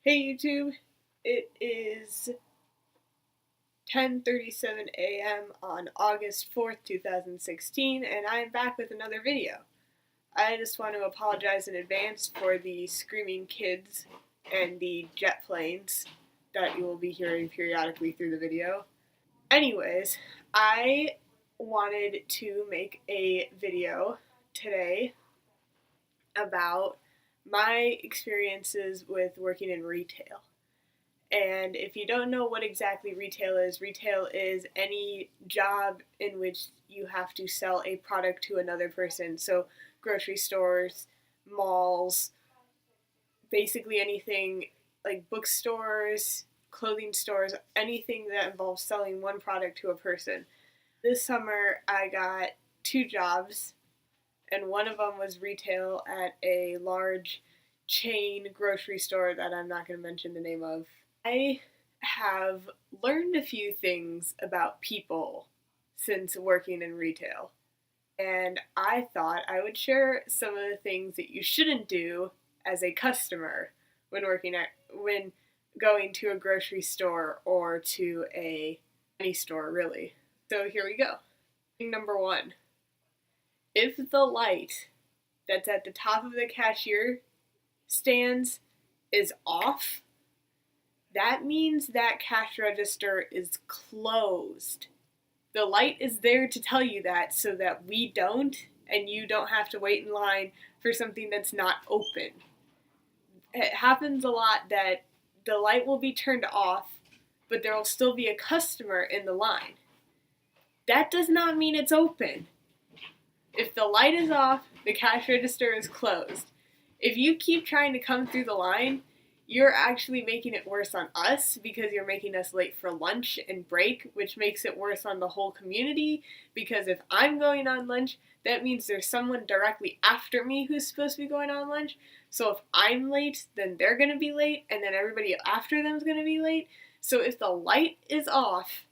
Hey YouTube, it is 10:37 a.m. on August 4th, 2016, and I am back with another video. I just want to apologize in advance for the screaming kids and the jet planes that you will be hearing periodically through the video. Anyways, I wanted to make a video today about my experiences with working in retail. And if you don't know what exactly retail is any job in which you have to sell a product to another person. So grocery stores, malls, basically anything like bookstores, clothing stores, anything that involves selling one product to a person. This summer I got two jobs, and one of them was retail at a large chain grocery store that I'm not going to mention the name of. I have learned a few things about people since working in retail, and I thought I would share some of the things that you shouldn't do as a customer when going to a grocery store or to any store really. So here we go. Thing number 1. If the light that's at the top of the cashier stands is off, that means that cash register is closed. The light is there to tell you that so that we don't, and you don't have to wait in line for something that's not open. It happens a lot that the light will be turned off, but there will still be a customer in the line. That does not mean it's open. If the light is off, the cash register is closed. If you keep trying to come through the line, you're actually making it worse on us because you're making us late for lunch and break, which makes it worse on the whole community because if I'm going on lunch, that means there's someone directly after me who's supposed to be going on lunch. So if I'm late, then they're going to be late, and then everybody after them is going to be late. So if the light is off,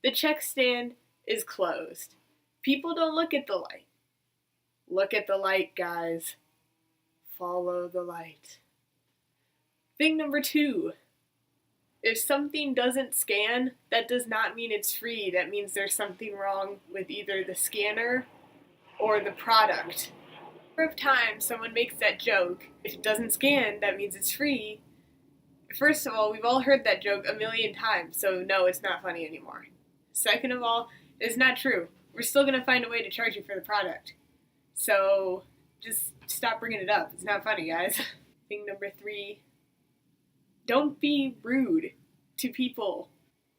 the check stand is closed. People don't look at the light. Look at the light, guys. Follow the light. Thing number 2. If something doesn't scan, that does not mean it's free. That means there's something wrong with either the scanner or the product. The number of times someone makes that joke, if it doesn't scan, that means it's free. First of all, we've all heard that joke a million times, so no, it's not funny anymore. Second of all, it's not true. We're still going to find a way to charge you for the product. So just stop bringing it up. It's not funny, guys. Thing number 3. Don't be rude to people.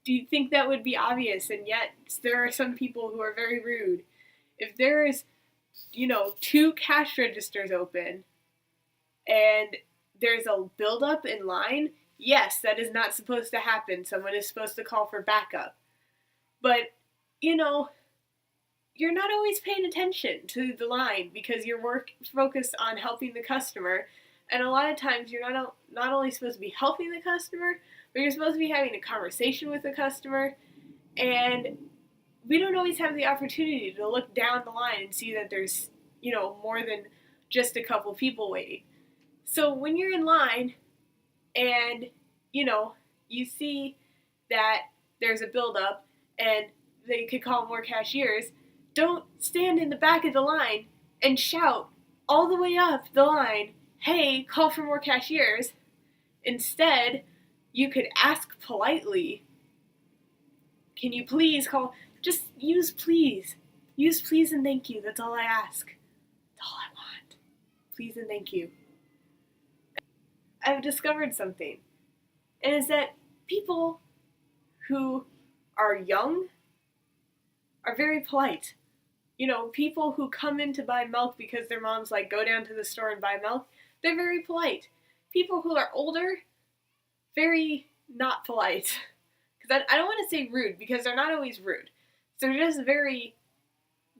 Do you think that would be obvious? And yet there are some people who are very rude. If there is, 2 cash registers open and there's a buildup in line, yes, that is not supposed to happen. Someone is supposed to call for backup. But, you're not always paying attention to the line because you're focused on helping the customer. And a lot of times you're not only supposed to be helping the customer, but you're supposed to be having a conversation with the customer. And we don't always have the opportunity to look down the line and see that there's, more than just a couple people waiting. So when you're in line and, you see that there's a buildup and they could call more cashiers, don't stand in the back of the line and shout all the way up the line, hey, call for more cashiers. Instead, you could ask politely, can you please call? Just use please. Use please and thank you. That's all I ask. That's all I want. Please and thank you. I've discovered something. And it's that people who are young are very polite. People who come in to buy milk because their mom's like, go down to the store and buy milk, they're very polite. People who are older, very not polite. Because I don't want to say rude, because they're not always rude. They're just they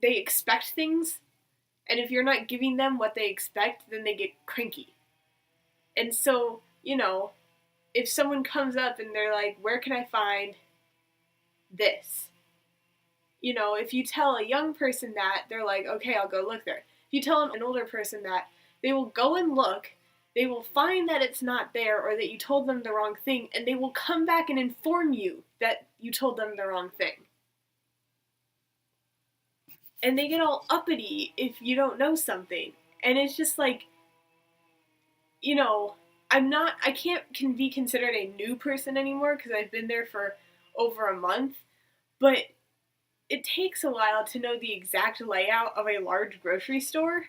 expect things, and if you're not giving them what they expect, then they get cranky. And so, if someone comes up and they're like, where can I find this? If you tell a young person that, they're like, okay, I'll go look there. If you tell an older person that, they will go and look, they will find that it's not there or that you told them the wrong thing, and they will come back and inform you that you told them the wrong thing. And they get all uppity if you don't know something. And it's just like, you know, I can't be considered a new person anymore because I've been there for over a month, but it takes a while to know the exact layout of a large grocery store,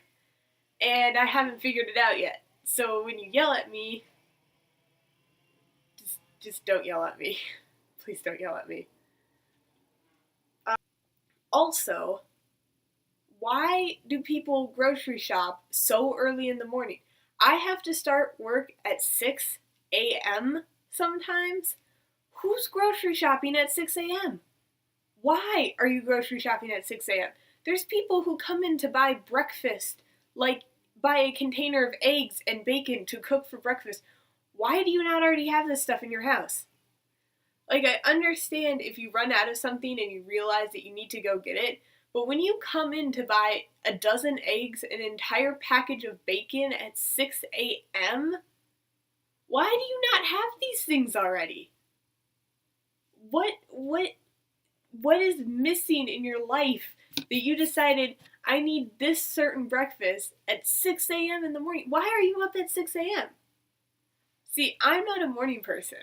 and I haven't figured it out yet. So when you yell at me, just don't yell at me. Please don't yell at me. Also, why do people grocery shop so early in the morning? I have to start work at 6 a.m. sometimes. Who's grocery shopping at 6 a.m.? Why are you grocery shopping at 6 a.m.? There's people who come in to buy breakfast, like buy a container of eggs and bacon to cook for breakfast. Why do you not already have this stuff in your house? Like, I understand if you run out of something and you realize that you need to go get it, but when you come in to buy a dozen eggs, an entire package of bacon at 6 a.m., why do you not have these things already? What is missing in your life that you decided, I need this certain breakfast at 6 a.m. in the morning? Why are you up at 6 a.m.? See, I'm not a morning person.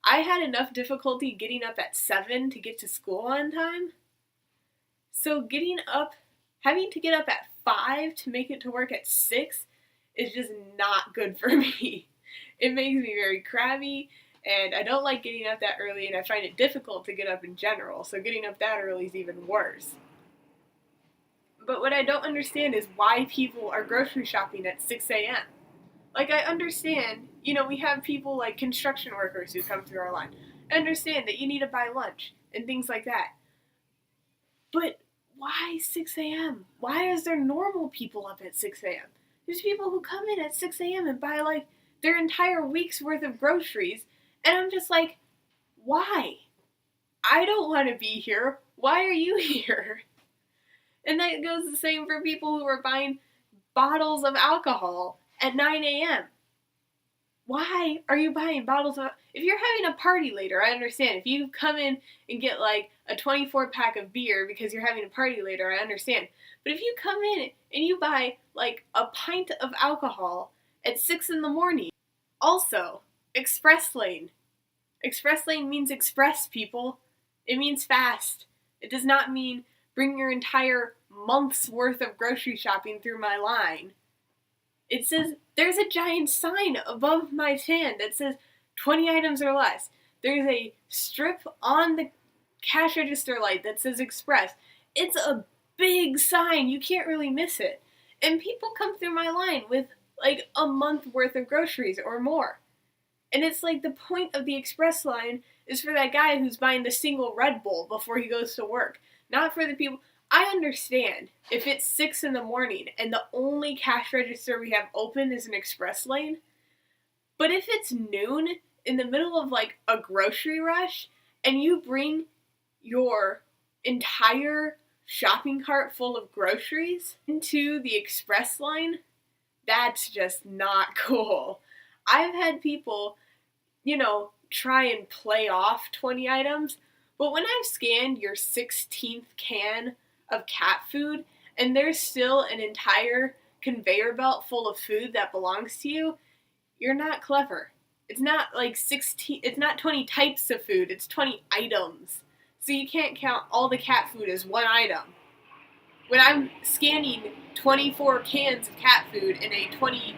I had enough difficulty getting up at 7 to get to school on time. So having to get up at 5 to make it to work at 6 is just not good for me. It makes me very crabby, and I don't like getting up that early, and I find it difficult to get up in general, so getting up that early is even worse. But what I don't understand is why people are grocery shopping at 6 a.m. Like, I understand, we have people like construction workers who come through our line. I understand that you need to buy lunch and things like that. But why 6 a.m.? Why is there normal people up at 6 a.m.? There's people who come in at 6 a.m. and buy, like, their entire week's worth of groceries, and I'm just like, why? I don't want to be here. Why are you here? And that goes the same for people who are buying bottles of alcohol at 9 a.m. Why are you buying bottles of... If you're having a party later, I understand. If you come in and get like a 24-pack of beer because you're having a party later, I understand. But if you come in and you buy like a pint of alcohol at 6 in the morning... Also, express lane. Express lane means express, people. It means fast. It does not mean bring your entire month's worth of grocery shopping through my line. It says, there's a giant sign above my stand that says 20 items or less. There's a strip on the cash register light that says express. It's a big sign. You can't really miss it. And people come through my line with like a month worth of groceries or more. And it's like the point of the express line is for that guy who's buying the single Red Bull before he goes to work. Not for the people... I understand if it's 6 in the morning and the only cash register we have open is an express lane. But if it's noon in the middle of like a grocery rush and you bring your entire shopping cart full of groceries into the express line, that's just not cool. I've had people, try and play off 20 items, but when I've scanned your 16th can of cat food and there's still an entire conveyor belt full of food that belongs to you, you're not clever. It's not like 20 types of food, it's 20 items. So you can't count all the cat food as one item. When I'm scanning 24 cans of cat food in a 20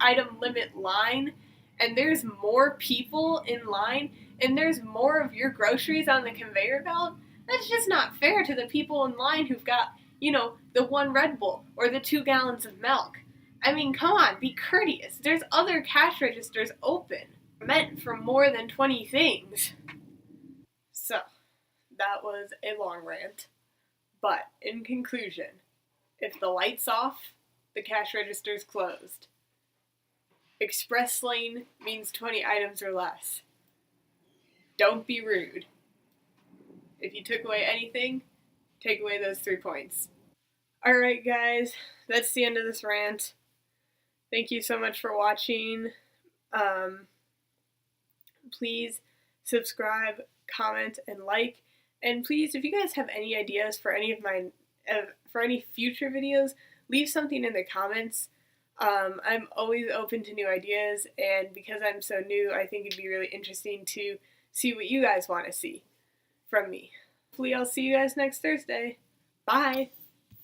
item limit line, and there's more people in line, and there's more of your groceries on the conveyor belt, that's just not fair to the people in line who've got, the 1 Red Bull or the 2 gallons of milk. I mean, come on, be courteous. There's other cash registers open, meant for more than 20 things. So, that was a long rant. But, in conclusion, if the light's off, the cash register's closed. Express lane means 20 items or less. Don't be rude. If you took away anything, take away those 3 points. Alright guys, that's the end of this rant. Thank you so much for watching. Please subscribe, comment, and like. And please, if you guys have any ideas for any of my for any future videos, leave something in the comments. I'm always open to new ideas, and because I'm so new, I think it'd be really interesting to see what you guys want to see from me. Hopefully I'll see you guys next Thursday. Bye!